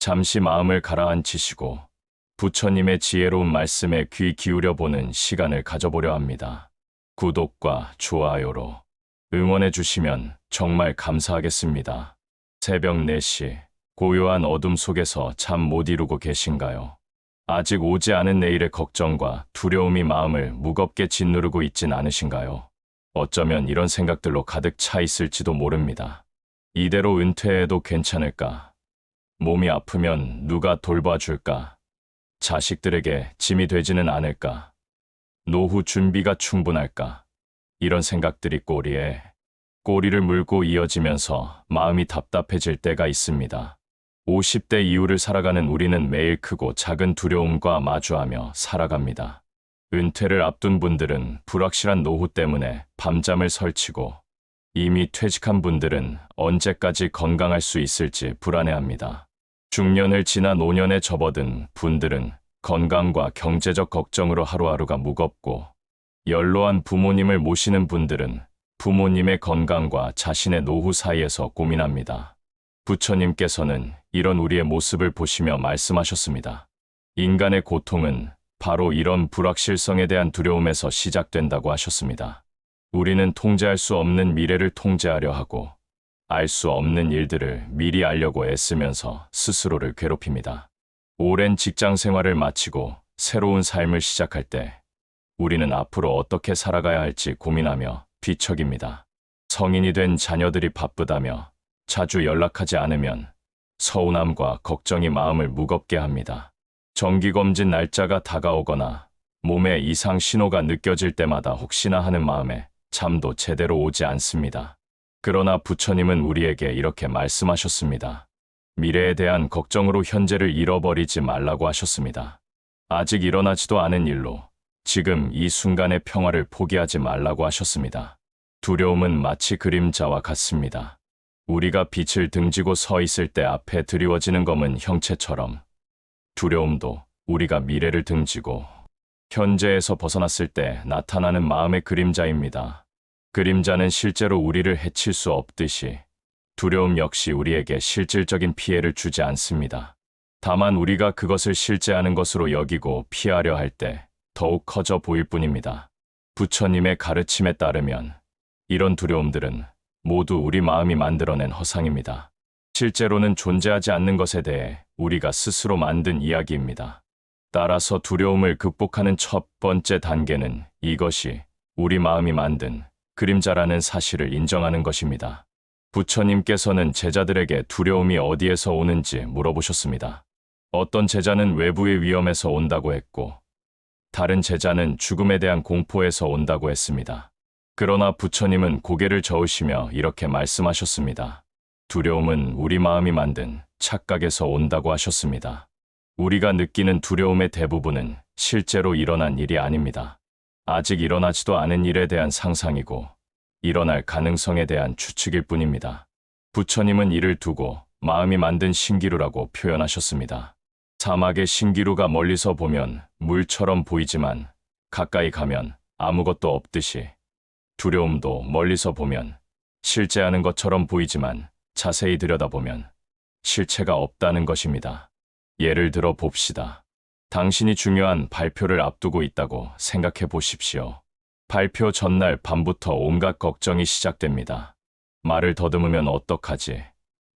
잠시 마음을 가라앉히시고 부처님의 지혜로운 말씀에 귀 기울여 보는 시간을 가져보려 합니다. 구독과 좋아요로 응원해 주시면 정말 감사하겠습니다. 새벽 4시, 고요한 어둠 속에서 잠 못 이루고 계신가요? 아직 오지 않은 내일의 걱정과 두려움이 마음을 무겁게 짓누르고 있진 않으신가요? 어쩌면 이런 생각들로 가득 차 있을지도 모릅니다. 이대로 은퇴해도 괜찮을까? 몸이 아프면 누가 돌봐줄까? 자식들에게 짐이 되지는 않을까? 노후 준비가 충분할까? 이런 생각들이 꼬리를 물고 이어지면서 마음이 답답해질 때가 있습니다. 50대 이후를 살아가는 우리는 매일 크고 작은 두려움과 마주하며 살아갑니다. 은퇴를 앞둔 분들은 불확실한 노후 때문에 밤잠을 설치고, 이미 퇴직한 분들은 언제까지 건강할 수 있을지 불안해합니다. 중년을 지나 노년에 접어든 분들은 건강과 경제적 걱정으로 하루하루가 무겁고, 연로한 부모님을 모시는 분들은 부모님의 건강과 자신의 노후 사이에서 고민합니다. 부처님께서는 이런 우리의 모습을 보시며 말씀하셨습니다. 인간의 고통은 바로 이런 불확실성에 대한 두려움에서 시작된다고 하셨습니다. 우리는 통제할 수 없는 미래를 통제하려 하고, 알 수 없는 일들을 미리 알려고 애쓰면서 스스로를 괴롭힙니다. 오랜 직장 생활을 마치고 새로운 삶을 시작할 때 우리는 앞으로 어떻게 살아가야 할지 고민하며 뒤척입니다. 성인이 된 자녀들이 바쁘다며 자주 연락하지 않으면 서운함과 걱정이 마음을 무겁게 합니다. 정기검진 날짜가 다가오거나 몸에 이상 신호가 느껴질 때마다 혹시나 하는 마음에 잠도 제대로 오지 않습니다. 그러나 부처님은 우리에게 이렇게 말씀하셨습니다. 미래에 대한 걱정으로 현재를 잃어버리지 말라고 하셨습니다. 아직 일어나지도 않은 일로 지금 이 순간의 평화를 포기하지 말라고 하셨습니다. 두려움은 마치 그림자와 같습니다. 우리가 빛을 등지고 서 있을 때 앞에 드리워지는 검은 형체처럼, 두려움도 우리가 미래를 등지고 현재에서 벗어났을 때 나타나는 마음의 그림자입니다. 그림자는 실제로 우리를 해칠 수 없듯이 두려움 역시 우리에게 실질적인 피해를 주지 않습니다. 다만 우리가 그것을 실제하는 것으로 여기고 피하려 할 때 더욱 커져 보일 뿐입니다. 부처님의 가르침에 따르면 이런 두려움들은 모두 우리 마음이 만들어낸 허상입니다. 실제로는 존재하지 않는 것에 대해 우리가 스스로 만든 이야기입니다. 따라서 두려움을 극복하는 첫 번째 단계는 이것이 우리 마음이 만든 그림자라는 사실을 인정하는 것입니다. 부처님께서는 제자들에게 두려움이 어디에서 오는지 물어보셨습니다. 어떤 제자는 외부의 위험에서 온다고 했고, 다른 제자는 죽음에 대한 공포에서 온다고 했습니다. 그러나 부처님은 고개를 저으시며 이렇게 말씀하셨습니다. 두려움은 우리 마음이 만든 착각에서 온다고 하셨습니다. 우리가 느끼는 두려움의 대부분은 실제로 일어난 일이 아닙니다. 아직 일어나지도 않은 일에 대한 상상이고, 일어날 가능성에 대한 추측일 뿐입니다. 부처님은 이를 두고 마음이 만든 신기루라고 표현하셨습니다. 사막의 신기루가 멀리서 보면 물처럼 보이지만 가까이 가면 아무것도 없듯이, 두려움도 멀리서 보면 실제하는 것처럼 보이지만 자세히 들여다보면 실체가 없다는 것입니다. 예를 들어 봅시다. 당신이 중요한 발표를 앞두고 있다고 생각해 보십시오. 발표 전날 밤부터 온갖 걱정이 시작됩니다. 말을 더듬으면 어떡하지?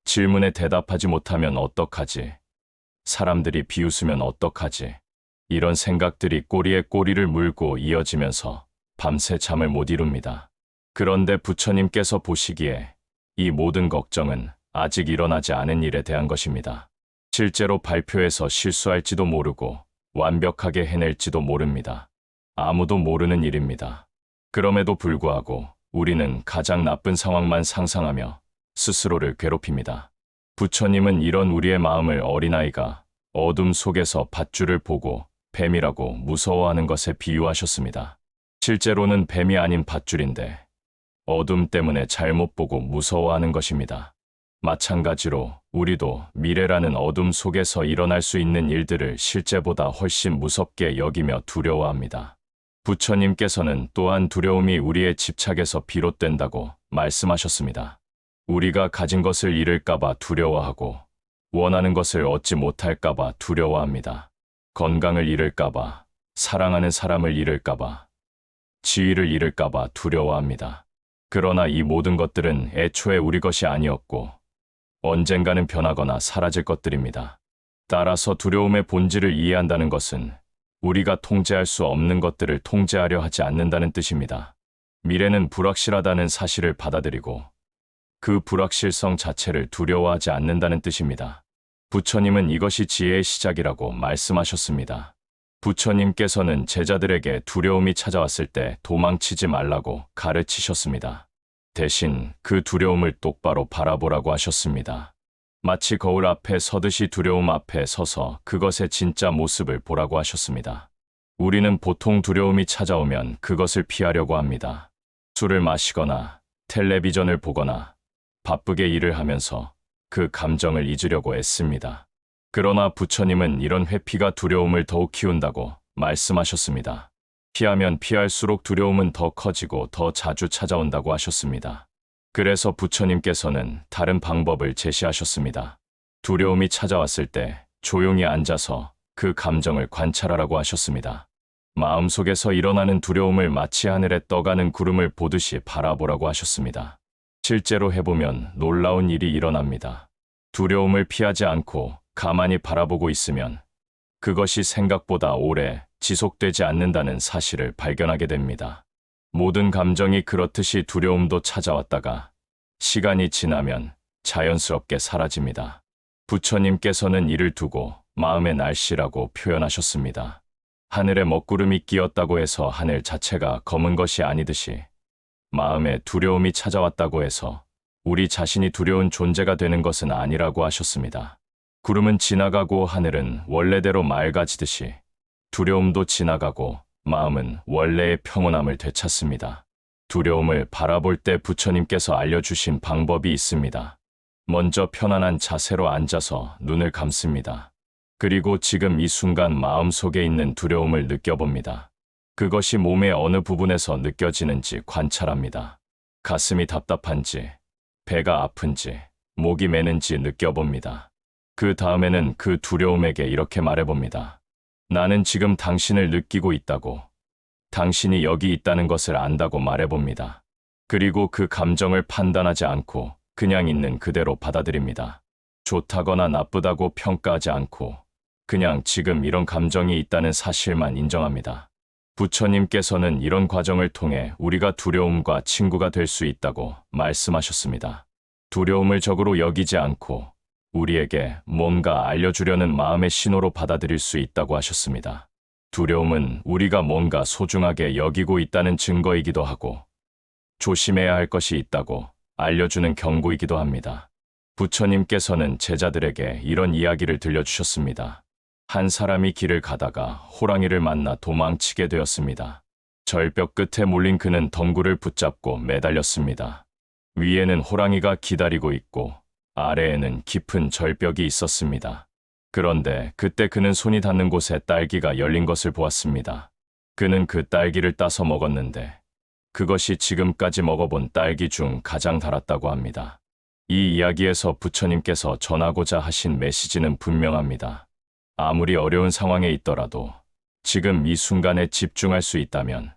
질문에 대답하지 못하면 어떡하지? 사람들이 비웃으면 어떡하지? 이런 생각들이 꼬리에 꼬리를 물고 이어지면서 밤새 잠을 못 이룹니다. 그런데 부처님께서 보시기에 이 모든 걱정은 아직 일어나지 않은 일에 대한 것입니다. 실제로 발표에서 실수할지도 모르고 완벽하게 해낼지도 모릅니다. 아무도 모르는 일입니다. 그럼에도 불구하고 우리는 가장 나쁜 상황만 상상하며 스스로를 괴롭힙니다. 부처님은 이런 우리의 마음을 어린아이가 어둠 속에서 밧줄을 보고 뱀이라고 무서워하는 것에 비유하셨습니다. 실제로는 뱀이 아닌 밧줄인데 어둠 때문에 잘못 보고 무서워하는 것입니다. 마찬가지로 우리도 미래라는 어둠 속에서 일어날 수 있는 일들을 실제보다 훨씬 무섭게 여기며 두려워합니다. 부처님께서는 또한 두려움이 우리의 집착에서 비롯된다고 말씀하셨습니다. 우리가 가진 것을 잃을까봐 두려워하고, 원하는 것을 얻지 못할까봐 두려워합니다. 건강을 잃을까봐, 사랑하는 사람을 잃을까봐, 지위를 잃을까봐 두려워합니다. 그러나 이 모든 것들은 애초에 우리 것이 아니었고 언젠가는 변하거나 사라질 것들입니다. 따라서 두려움의 본질을 이해한다는 것은 우리가 통제할 수 없는 것들을 통제하려 하지 않는다는 뜻입니다. 미래는 불확실하다는 사실을 받아들이고 그 불확실성 자체를 두려워하지 않는다는 뜻입니다. 부처님은 이것이 지혜의 시작이라고 말씀하셨습니다. 부처님께서는 제자들에게 두려움이 찾아왔을 때 도망치지 말라고 가르치셨습니다. 대신 그 두려움을 똑바로 바라보라고 하셨습니다. 마치 거울 앞에 서듯이 두려움 앞에 서서 그것의 진짜 모습을 보라고 하셨습니다. 우리는 보통 두려움이 찾아오면 그것을 피하려고 합니다. 술을 마시거나 텔레비전을 보거나 바쁘게 일을 하면서 그 감정을 잊으려고 애씁니다. 그러나 부처님은 이런 회피가 두려움을 더욱 키운다고 말씀하셨습니다. 피하면 피할수록 두려움은 더 커지고 더 자주 찾아온다고 하셨습니다. 그래서 부처님께서는 다른 방법을 제시하셨습니다. 두려움이 찾아왔을 때 조용히 앉아서 그 감정을 관찰하라고 하셨습니다. 마음속에서 일어나는 두려움을 마치 하늘에 떠가는 구름을 보듯이 바라보라고 하셨습니다. 실제로 해보면 놀라운 일이 일어납니다. 두려움을 피하지 않고 가만히 바라보고 있으면 그것이 생각보다 오래 지속되지 않는다는 사실을 발견하게 됩니다. 모든 감정이 그렇듯이 두려움도 찾아왔다가 시간이 지나면 자연스럽게 사라집니다. 부처님께서는 이를 두고 마음의 날씨라고 표현하셨습니다. 하늘에 먹구름이 끼었다고 해서 하늘 자체가 검은 것이 아니듯이 마음에 두려움이 찾아왔다고 해서 우리 자신이 두려운 존재가 되는 것은 아니라고 하셨습니다. 구름은 지나가고 하늘은 원래대로 맑아지듯이 두려움도 지나가고 마음은 원래의 평온함을 되찾습니다. 두려움을 바라볼 때 부처님께서 알려주신 방법이 있습니다. 먼저 편안한 자세로 앉아서 눈을 감습니다. 그리고 지금 이 순간 마음속에 있는 두려움을 느껴봅니다. 그것이 몸의 어느 부분에서 느껴지는지 관찰합니다. 가슴이 답답한지, 배가 아픈지, 목이 메는지 느껴봅니다. 그 다음에는 그 두려움에게 이렇게 말해봅니다. 나는 지금 당신을 느끼고 있다고, 당신이 여기 있다는 것을 안다고 말해봅니다. 그리고 그 감정을 판단하지 않고 그냥 있는 그대로 받아들입니다. 좋다거나 나쁘다고 평가하지 않고 그냥 지금 이런 감정이 있다는 사실만 인정합니다. 부처님께서는 이런 과정을 통해 우리가 두려움과 친구가 될 수 있다고 말씀하셨습니다. 두려움을 적으로 여기지 않고 우리에게 뭔가 알려주려는 마음의 신호로 받아들일 수 있다고 하셨습니다. 두려움은 우리가 뭔가 소중하게 여기고 있다는 증거이기도 하고 조심해야 할 것이 있다고 알려주는 경고이기도 합니다. 부처님께서는 제자들에게 이런 이야기를 들려주셨습니다. 한 사람이 길을 가다가 호랑이를 만나 도망치게 되었습니다. 절벽 끝에 몰린 그는 덩굴을 붙잡고 매달렸습니다. 위에는 호랑이가 기다리고 있고 아래에는 깊은 절벽이 있었습니다. 그런데 그때 그는 손이 닿는 곳에 딸기가 열린 것을 보았습니다. 그는 그 딸기를 따서 먹었는데 그것이 지금까지 먹어본 딸기 중 가장 달았다고 합니다. 이 이야기에서 부처님께서 전하고자 하신 메시지는 분명합니다. 아무리 어려운 상황에 있더라도 지금 이 순간에 집중할 수 있다면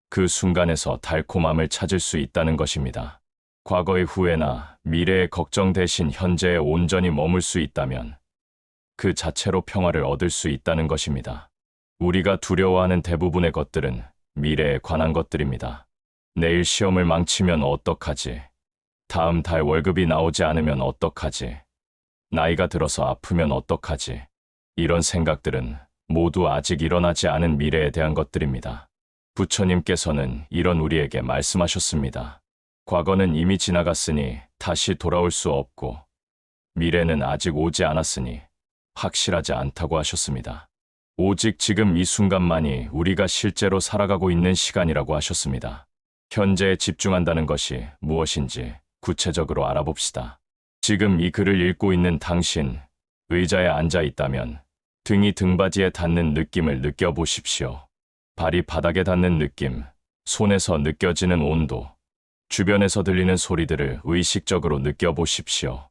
그 순간에서 달콤함을 찾을 수 있다는 것입니다. 과거의 후회나 미래의 걱정 대신 현재에 온전히 머물 수 있다면 그 자체로 평화를 얻을 수 있다는 것입니다. 우리가 두려워하는 대부분의 것들은 미래에 관한 것들입니다. 내일 시험을 망치면 어떡하지? 다음 달 월급이 나오지 않으면 어떡하지? 나이가 들어서 아프면 어떡하지? 이런 생각들은 모두 아직 일어나지 않은 미래에 대한 것들입니다. 부처님께서는 이런 우리에게 말씀하셨습니다. 과거는 이미 지나갔으니 다시 돌아올 수 없고 미래는 아직 오지 않았으니 확실하지 않다고 하셨습니다. 오직 지금 이 순간만이 우리가 실제로 살아가고 있는 시간이라고 하셨습니다. 현재에 집중한다는 것이 무엇인지 구체적으로 알아봅시다. 지금 이 글을 읽고 있는 당신, 의자에 앉아 있다면 등이 등받이에 닿는 느낌을 느껴보십시오. 발이 바닥에 닿는 느낌, 손에서 느껴지는 온도, 주변에서 들리는 소리들을 의식적으로 느껴보십시오.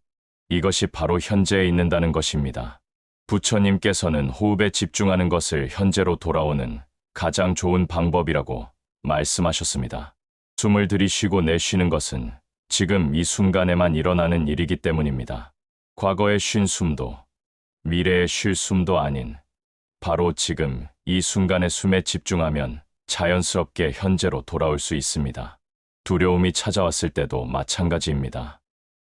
이것이 바로 현재에 있는다는 것입니다. 부처님께서는 호흡에 집중하는 것을 현재로 돌아오는 가장 좋은 방법이라고 말씀하셨습니다. 숨을 들이쉬고 내쉬는 것은 지금 이 순간에만 일어나는 일이기 때문입니다. 과거에 쉰 숨도, 미래에 쉴 숨도 아닌 바로 지금 이 순간의 숨에 집중하면 자연스럽게 현재로 돌아올 수 있습니다. 두려움이 찾아왔을 때도 마찬가지입니다.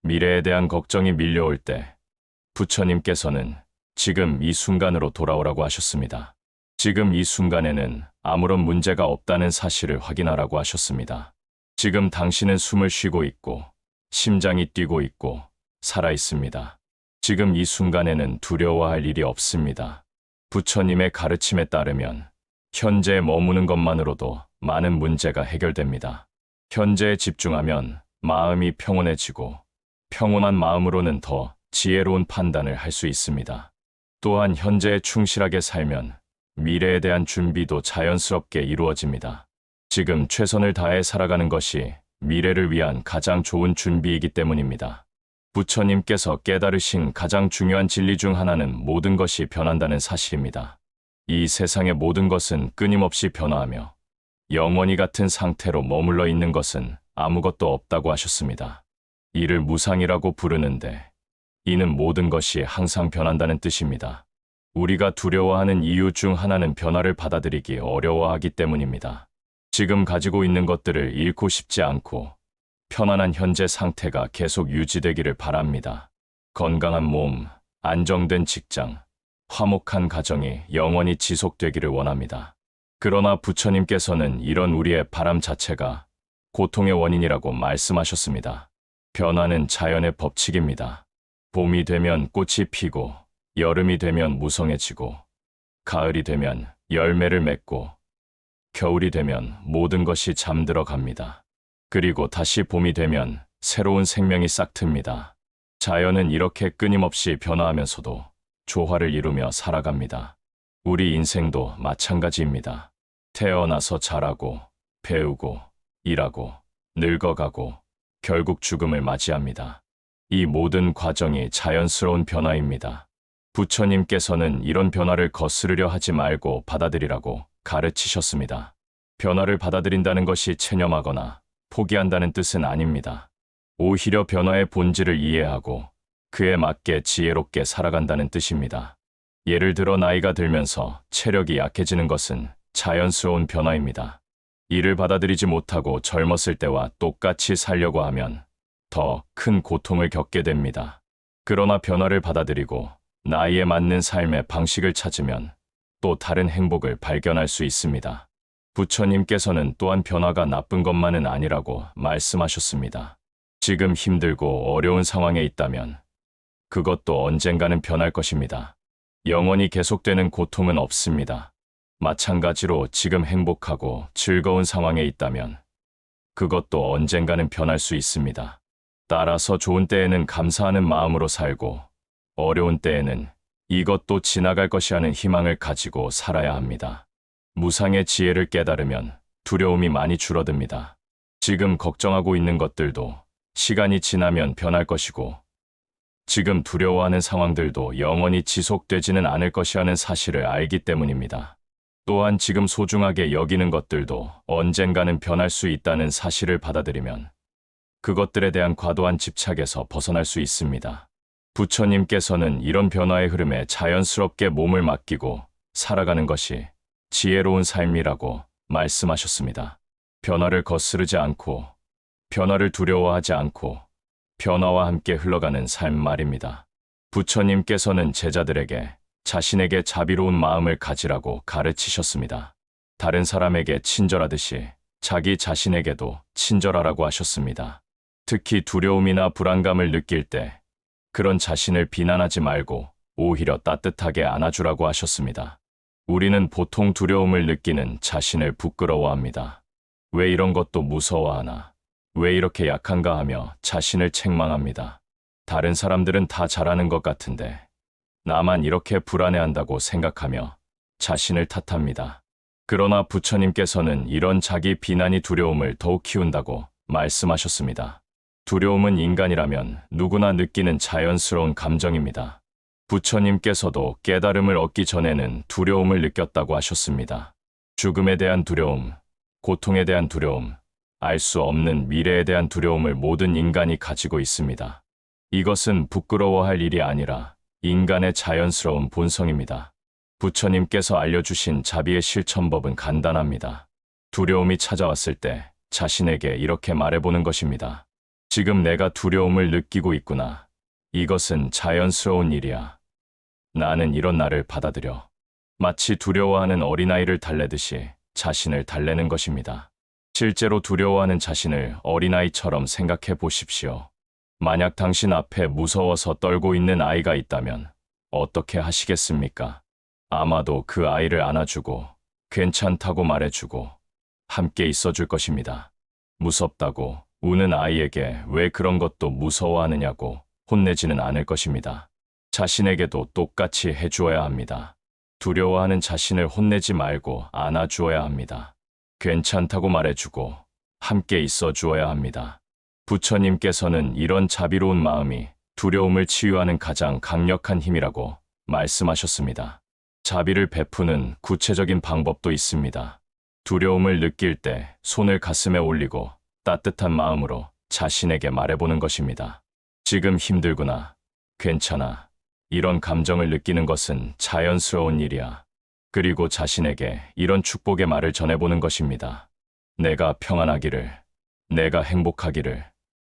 미래에 대한 걱정이 밀려올 때 부처님께서는 지금 이 순간으로 돌아오라고 하셨습니다. 지금 이 순간에는 아무런 문제가 없다는 사실을 확인하라고 하셨습니다. 지금 당신은 숨을 쉬고 있고 심장이 뛰고 있고 살아 있습니다. 지금 이 순간에는 두려워할 일이 없습니다. 부처님의 가르침에 따르면 현재에 머무는 것만으로도 많은 문제가 해결됩니다. 현재에 집중하면 마음이 평온해지고 평온한 마음으로는 더 지혜로운 판단을 할 수 있습니다. 또한 현재에 충실하게 살면 미래에 대한 준비도 자연스럽게 이루어집니다. 지금 최선을 다해 살아가는 것이 미래를 위한 가장 좋은 준비이기 때문입니다. 부처님께서 깨달으신 가장 중요한 진리 중 하나는 모든 것이 변한다는 사실입니다. 이 세상의 모든 것은 끊임없이 변화하며 영원히 같은 상태로 머물러 있는 것은 아무것도 없다고 하셨습니다. 이를 무상이라고 부르는데 이는 모든 것이 항상 변한다는 뜻입니다. 우리가 두려워하는 이유 중 하나는 변화를 받아들이기 어려워하기 때문입니다. 지금 가지고 있는 것들을 잃고 싶지 않고 편안한 현재 상태가 계속 유지되기를 바랍니다. 건강한 몸, 안정된 직장, 화목한 가정이 영원히 지속되기를 원합니다. 그러나 부처님께서는 이런 우리의 바람 자체가 고통의 원인이라고 말씀하셨습니다. 변화는 자연의 법칙입니다. 봄이 되면 꽃이 피고, 여름이 되면 무성해지고, 가을이 되면 열매를 맺고, 겨울이 되면 모든 것이 잠들어 갑니다. 그리고 다시 봄이 되면 새로운 생명이 싹틉니다. 자연은 이렇게 끊임없이 변화하면서도 조화를 이루며 살아갑니다. 우리 인생도 마찬가지입니다. 태어나서 자라고, 배우고, 일하고, 늙어가고, 결국 죽음을 맞이합니다. 이 모든 과정이 자연스러운 변화입니다. 부처님께서는 이런 변화를 거스르려 하지 말고 받아들이라고 가르치셨습니다. 변화를 받아들인다는 것이 체념하거나 포기한다는 뜻은 아닙니다. 오히려 변화의 본질을 이해하고 그에 맞게 지혜롭게 살아간다는 뜻입니다. 예를 들어 나이가 들면서 체력이 약해지는 것은 자연스러운 변화입니다. 이를 받아들이지 못하고 젊었을 때와 똑같이 살려고 하면 더 큰 고통을 겪게 됩니다. 그러나 변화를 받아들이고 나이에 맞는 삶의 방식을 찾으면 또 다른 행복을 발견할 수 있습니다. 부처님께서는 또한 변화가 나쁜 것만은 아니라고 말씀하셨습니다. 지금 힘들고 어려운 상황에 있다면 그것도 언젠가는 변할 것입니다. 영원히 계속되는 고통은 없습니다. 마찬가지로 지금 행복하고 즐거운 상황에 있다면 그것도 언젠가는 변할 수 있습니다. 따라서 좋은 때에는 감사하는 마음으로 살고 어려운 때에는 이것도 지나갈 것이라는 희망을 가지고 살아야 합니다. 무상의 지혜를 깨달으면 두려움이 많이 줄어듭니다. 지금 걱정하고 있는 것들도 시간이 지나면 변할 것이고 지금 두려워하는 상황들도 영원히 지속되지는 않을 것이라는 사실을 알기 때문입니다. 또한 지금 소중하게 여기는 것들도 언젠가는 변할 수 있다는 사실을 받아들이면 그것들에 대한 과도한 집착에서 벗어날 수 있습니다. 부처님께서는 이런 변화의 흐름에 자연스럽게 몸을 맡기고 살아가는 것이 지혜로운 삶이라고 말씀하셨습니다. 변화를 거스르지 않고 변화를 두려워하지 않고 변화와 함께 흘러가는 삶 말입니다. 부처님께서는 제자들에게 자신에게 자비로운 마음을 가지라고 가르치셨습니다. 다른 사람에게 친절하듯이 자기 자신에게도 친절하라고 하셨습니다. 특히 두려움이나 불안감을 느낄 때 그런 자신을 비난하지 말고 오히려 따뜻하게 안아주라고 하셨습니다. 우리는 보통 두려움을 느끼는 자신을 부끄러워합니다. 왜 이런 것도 무서워하나? 왜 이렇게 약한가 하며 자신을 책망합니다. 다른 사람들은 다 잘하는 것 같은데 나만 이렇게 불안해한다고 생각하며 자신을 탓합니다. 그러나 부처님께서는 이런 자기 비난이 두려움을 더욱 키운다고 말씀하셨습니다. 두려움은 인간이라면 누구나 느끼는 자연스러운 감정입니다. 부처님께서도 깨달음을 얻기 전에는 두려움을 느꼈다고 하셨습니다. 죽음에 대한 두려움, 고통에 대한 두려움, 알 수 없는 미래에 대한 두려움을 모든 인간이 가지고 있습니다. 이것은 부끄러워할 일이 아니라 인간의 자연스러운 본성입니다. 부처님께서 알려주신 자비의 실천법은 간단합니다. 두려움이 찾아왔을 때 자신에게 이렇게 말해보는 것입니다. 지금 내가 두려움을 느끼고 있구나. 이것은 자연스러운 일이야. 나는 이런 나를 받아들여. 마치 두려워하는 어린아이를 달래듯이 자신을 달래는 것입니다. 실제로 두려워하는 자신을 어린아이처럼 생각해 보십시오. 만약 당신 앞에 무서워서 떨고 있는 아이가 있다면 어떻게 하시겠습니까? 아마도 그 아이를 안아주고 괜찮다고 말해주고 함께 있어줄 것입니다. 무섭다고 우는 아이에게 왜 그런 것도 무서워하느냐고 혼내지는 않을 것입니다. 자신에게도 똑같이 해주어야 합니다. 두려워하는 자신을 혼내지 말고 안아주어야 합니다. 괜찮다고 말해주고 함께 있어 주어야 합니다. 부처님께서는 이런 자비로운 마음이 두려움을 치유하는 가장 강력한 힘이라고 말씀하셨습니다. 자비를 베푸는 구체적인 방법도 있습니다. 두려움을 느낄 때 손을 가슴에 올리고 따뜻한 마음으로 자신에게 말해보는 것입니다. 지금 힘들구나. 괜찮아. 이런 감정을 느끼는 것은 자연스러운 일이야. 그리고 자신에게 이런 축복의 말을 전해보는 것입니다. 내가 평안하기를, 내가 행복하기를,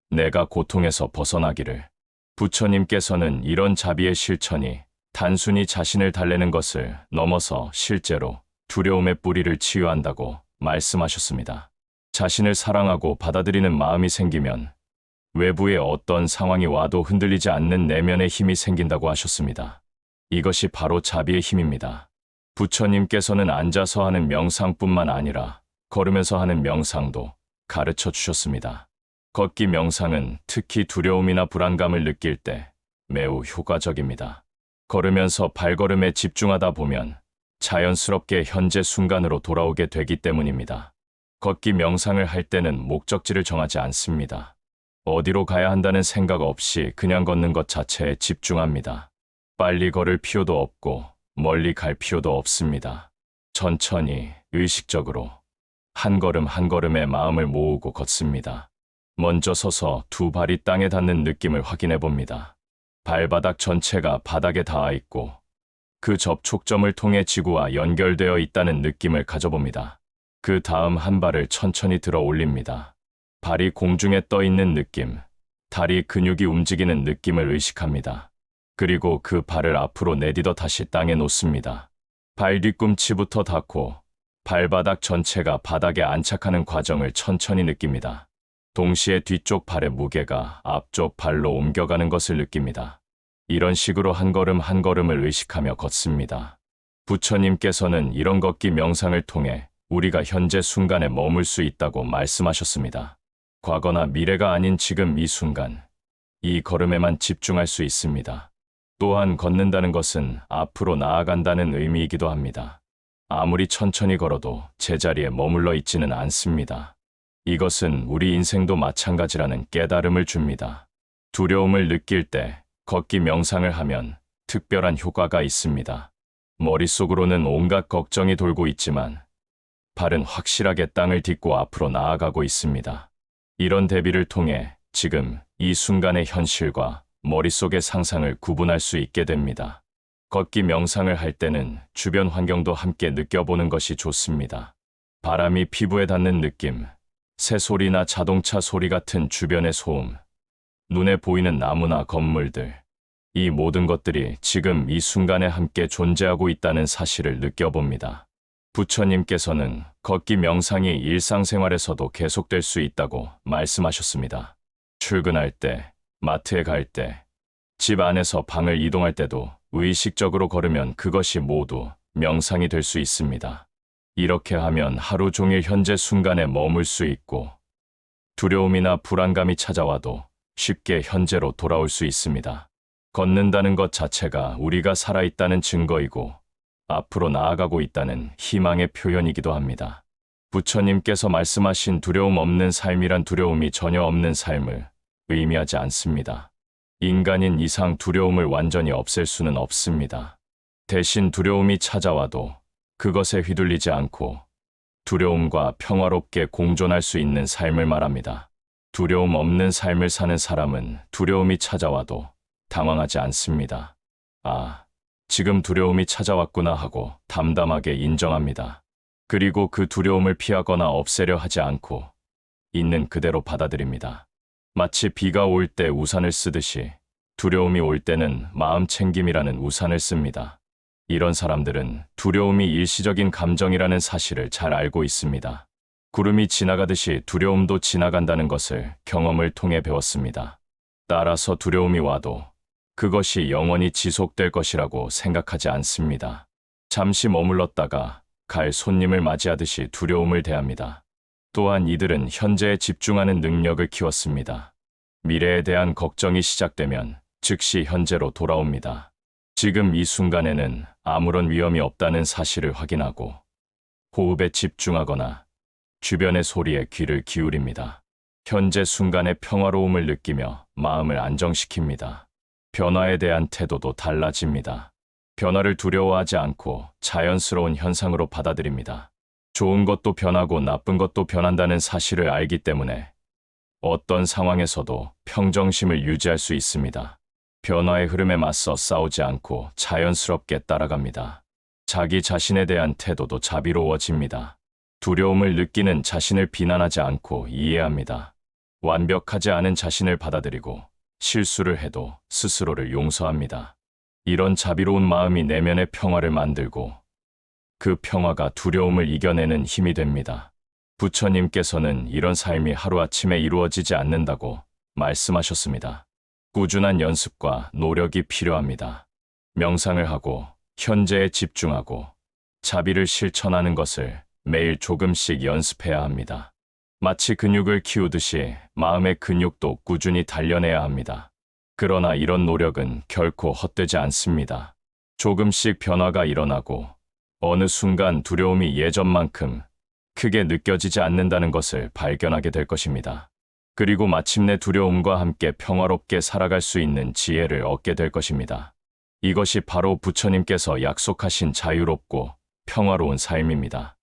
내가 고통에서 벗어나기를. 부처님께서는 이런 자비의 실천이 단순히 자신을 달래는 것을 넘어서 실제로 두려움의 뿌리를 치유한다고 말씀하셨습니다. 자신을 사랑하고 받아들이는 마음이 생기면 외부의 어떤 상황이 와도 흔들리지 않는 내면의 힘이 생긴다고 하셨습니다. 이것이 바로 자비의 힘입니다. 부처님께서는 앉아서 하는 명상뿐만 아니라 걸으면서 하는 명상도 가르쳐 주셨습니다. 걷기 명상은 특히 두려움이나 불안감을 느낄 때 매우 효과적입니다. 걸으면서 발걸음에 집중하다 보면 자연스럽게 현재 순간으로 돌아오게 되기 때문입니다. 걷기 명상을 할 때는 목적지를 정하지 않습니다. 어디로 가야 한다는 생각 없이 그냥 걷는 것 자체에 집중합니다. 빨리 걸을 필요도 없고 멀리 갈 필요도 없습니다. 천천히 의식적으로 한 걸음 한 걸음에 마음을 모으고 걷습니다. 먼저 서서 두 발이 땅에 닿는 느낌을 확인해 봅니다. 발바닥 전체가 바닥에 닿아 있고 그 접촉점을 통해 지구와 연결되어 있다는 느낌을 가져봅니다. 그 다음 한 발을 천천히 들어 올립니다. 발이 공중에 떠 있는 느낌, 다리 근육이 움직이는 느낌을 의식합니다. 그리고 그 발을 앞으로 내딛어 다시 땅에 놓습니다. 발 뒤꿈치부터 닿고 발바닥 전체가 바닥에 안착하는 과정을 천천히 느낍니다. 동시에 뒤쪽 발의 무게가 앞쪽 발로 옮겨가는 것을 느낍니다. 이런 식으로 한 걸음 한 걸음을 의식하며 걷습니다. 부처님께서는 이런 걷기 명상을 통해 우리가 현재 순간에 머물 수 있다고 말씀하셨습니다. 과거나 미래가 아닌 지금 이 순간, 이 걸음에만 집중할 수 있습니다. 또한 걷는다는 것은 앞으로 나아간다는 의미이기도 합니다. 아무리 천천히 걸어도 제자리에 머물러 있지는 않습니다. 이것은 우리 인생도 마찬가지라는 깨달음을 줍니다. 두려움을 느낄 때 걷기 명상을 하면 특별한 효과가 있습니다. 머릿속으로는 온갖 걱정이 돌고 있지만 발은 확실하게 땅을 딛고 앞으로 나아가고 있습니다. 이런 대비를 통해 지금 이 순간의 현실과 머릿속의 상상을 구분할 수 있게 됩니다. 걷기 명상을 할 때는 주변 환경도 함께 느껴보는 것이 좋습니다. 바람이 피부에 닿는 느낌, 새소리나 자동차 소리 같은 주변의 소음, 눈에 보이는 나무나 건물들, 이 모든 것들이 지금 이 순간에 함께 존재하고 있다는 사실을 느껴봅니다. 부처님께서는 걷기 명상이 일상생활에서도 계속될 수 있다고 말씀하셨습니다. 출근할 때, 마트에 갈 때, 집 안에서 방을 이동할 때도 의식적으로 걸으면 그것이 모두 명상이 될 수 있습니다. 이렇게 하면 하루 종일 현재 순간에 머물 수 있고 두려움이나 불안감이 찾아와도 쉽게 현재로 돌아올 수 있습니다. 걷는다는 것 자체가 우리가 살아있다는 증거이고 앞으로 나아가고 있다는 희망의 표현이기도 합니다. 부처님께서 말씀하신 두려움 없는 삶이란 두려움이 전혀 없는 삶을 의미하지 않습니다. 인간인 이상 두려움을 완전히 없앨 수는 없습니다. 대신 두려움이 찾아와도 그것에 휘둘리지 않고 두려움과 평화롭게 공존할 수 있는 삶을 말합니다. 두려움 없는 삶을 사는 사람은 두려움이 찾아와도 당황하지 않습니다. 아, 지금 두려움이 찾아왔구나 하고 담담하게 인정합니다. 그리고 그 두려움을 피하거나 없애려 하지 않고 있는 그대로 받아들입니다. 마치 비가 올 때 우산을 쓰듯이 두려움이 올 때는 마음 챙김이라는 우산을 씁니다. 이런 사람들은 두려움이 일시적인 감정이라는 사실을 잘 알고 있습니다. 구름이 지나가듯이 두려움도 지나간다는 것을 경험을 통해 배웠습니다. 따라서 두려움이 와도 그것이 영원히 지속될 것이라고 생각하지 않습니다. 잠시 머물렀다가 갈 손님을 맞이하듯이 두려움을 대합니다. 또한 이들은 현재에 집중하는 능력을 키웠습니다. 미래에 대한 걱정이 시작되면 즉시 현재로 돌아옵니다. 지금 이 순간에는 아무런 위험이 없다는 사실을 확인하고 호흡에 집중하거나 주변의 소리에 귀를 기울입니다. 현재 순간의 평화로움을 느끼며 마음을 안정시킵니다. 변화에 대한 태도도 달라집니다. 변화를 두려워하지 않고 자연스러운 현상으로 받아들입니다. 좋은 것도 변하고 나쁜 것도 변한다는 사실을 알기 때문에 어떤 상황에서도 평정심을 유지할 수 있습니다. 변화의 흐름에 맞서 싸우지 않고 자연스럽게 따라갑니다. 자기 자신에 대한 태도도 자비로워집니다. 두려움을 느끼는 자신을 비난하지 않고 이해합니다. 완벽하지 않은 자신을 받아들이고 실수를 해도 스스로를 용서합니다. 이런 자비로운 마음이 내면의 평화를 만들고 그 평화가 두려움을 이겨내는 힘이 됩니다. 부처님께서는 이런 삶이 하루아침에 이루어지지 않는다고 말씀하셨습니다. 꾸준한 연습과 노력이 필요합니다. 명상을 하고 현재에 집중하고 자비를 실천하는 것을 매일 조금씩 연습해야 합니다. 마치 근육을 키우듯이 마음의 근육도 꾸준히 단련해야 합니다. 그러나 이런 노력은 결코 헛되지 않습니다. 조금씩 변화가 일어나고 어느 순간 두려움이 예전만큼 크게 느껴지지 않는다는 것을 발견하게 될 것입니다. 그리고 마침내 두려움과 함께 평화롭게 살아갈 수 있는 지혜를 얻게 될 것입니다. 이것이 바로 부처님께서 약속하신 자유롭고 평화로운 삶입니다.